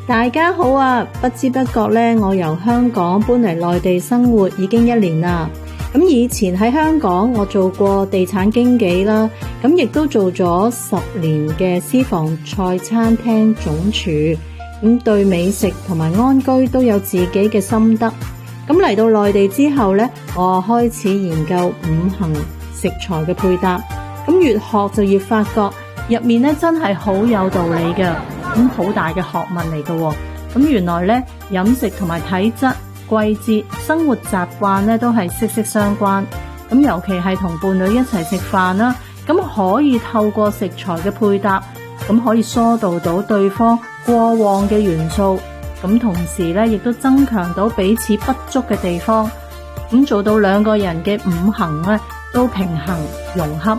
大家好啊！不知不覺咧，我由香港搬嚟內地生活已經1年啦。咁以前喺香港，我做過地產經紀啦，咁亦都做咗10年嘅私房菜餐廳總廚。咁對美食同埋安居都有自己嘅心得。咁嚟到內地之後咧，我開始研究5行食材嘅配搭。咁越學就越發覺入面咧真係好有道理嘅。咁好大嘅學問嚟嘅。咁原來咧飲食同埋體質、季節、生活習慣咧都係息息相關。咁尤其係同伴侶一齊食飯啦，咁可以透過食材嘅配搭，咁可以疏導到對方過往嘅元素。咁同時咧亦都增強到彼此不足嘅地方，咁做到2個人嘅5行咧都平衡融洽。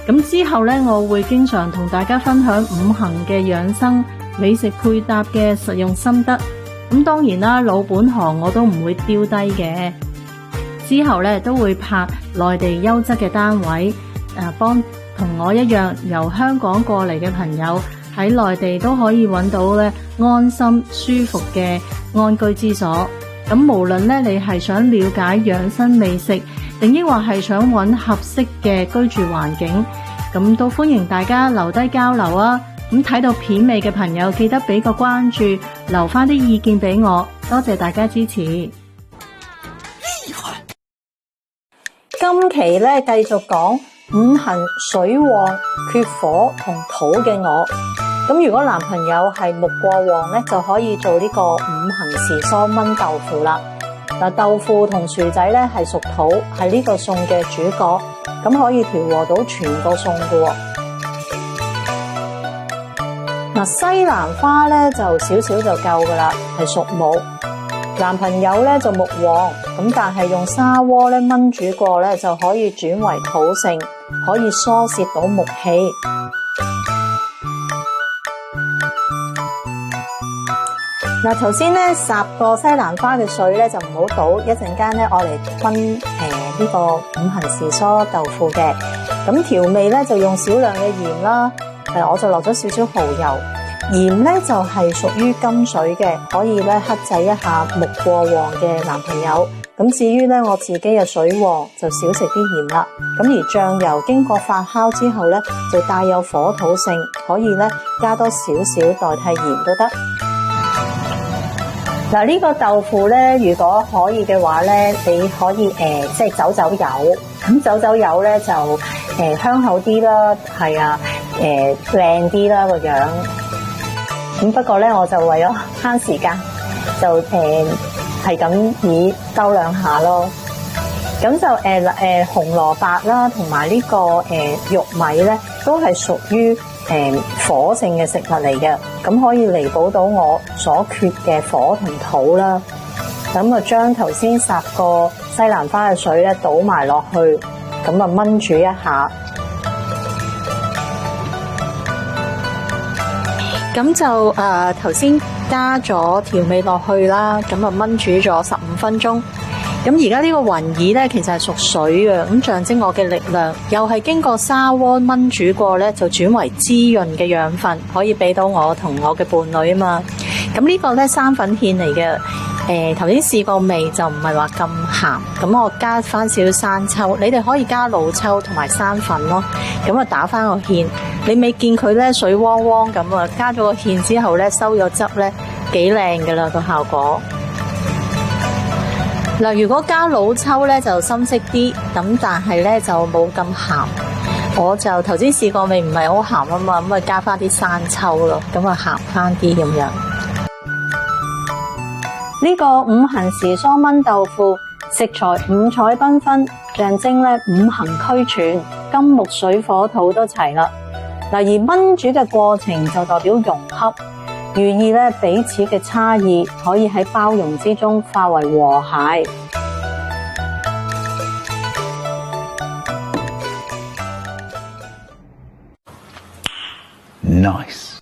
咁之後咧，我會經常同大家分享5行嘅養生美食配搭嘅實用心得。咁當然啦，老本行我都唔會丟低嘅。之後咧都會拍內地優質嘅單位，幫同我一樣由香港過嚟嘅朋友喺內地都可以揾到咧安心舒服嘅安居之所。咁無論咧你係想了解養生美食，定抑或係想揾合適嘅居住環境，咁都歡迎大家留低交流啊！咁睇到片尾嘅朋友，記得俾個關注，留翻啲意見俾我，多謝大家支持。今期咧繼續講5行水旺缺火同土嘅我。咁如果男朋友係木過旺咧，就可以做呢個5行時蔬炆豆腐啦。嗱，豆腐同薯仔咧係屬土，係呢個餸嘅主角，咁可以調和到全個餸嘅。嗱，西蘭花咧就少少就夠噶啦，係屬木。男朋友咧就木旺，咁但係用砂鍋咧炆煮過咧就可以轉為土性，可以疏泄到木氣。嗱，頭先咧霎個西蘭花嘅水咧就唔好倒，一陣間咧我嚟烹呢個5行時蔬豆腐嘅。咁調味咧就用少量嘅鹽啦，我就落咗少少蠔油。鹽咧就係屬於金水嘅，可以咧克制一下木過旺嘅男朋友。咁至於咧我自己嘅水旺，就少食啲鹽啦。咁而醬油經過發酵之後咧，就帶有火土性，可以咧加多少少代替鹽都得。嗱，呢個豆腐咧，如果可以嘅話咧，你可以即係走油。咁走油咧就香口啲啦，係啊，靚啲啦個樣。咁不過咧，我就為咗慳時間，就係咁以兜2下咯。咁就紅蘿蔔啦，同埋呢個玉米咧，都係屬於火性嘅食物嚟嘅，咁可以彌補到我所缺嘅火同土啦。咁啊，將頭先霎個西蘭花嘅水咧倒埋落去，咁啊炆煮一下。咁就頭先加咗調味落去啦，咁啊炆煮咗15分鐘。咁而家呢個雲耳咧，其實係屬水嘅，咁象徵我嘅力量，又係經過砂鍋炆煮過咧，就轉為滋潤嘅養分，可以俾到我同我嘅伴侶啊嘛。咁呢個咧生粉芡嚟嘅，頭先試過味就唔係話咁鹹，咁我加翻少少生抽，你哋可以加老抽同埋生粉咯。咁啊打翻個芡，你未見佢咧水汪汪咁啊，加咗個芡之後咧收咗汁咧，幾靚噶啦個效果。嗱，如果加老抽咧就深色啲，咁但係咧就冇咁鹹。我就頭先試過味唔係好鹹啊嘛，咁啊加翻啲生抽咯，咁啊鹹翻啲咁樣。呢個5行時蔬炆豆腐，食材五彩繽紛，象徵咧5行俱全，金木水火土都齊啦。嗱，而炆煮嘅過程就代表融洽。寓意咧彼此嘅差異可以喺包容之中化為和諧。Nice。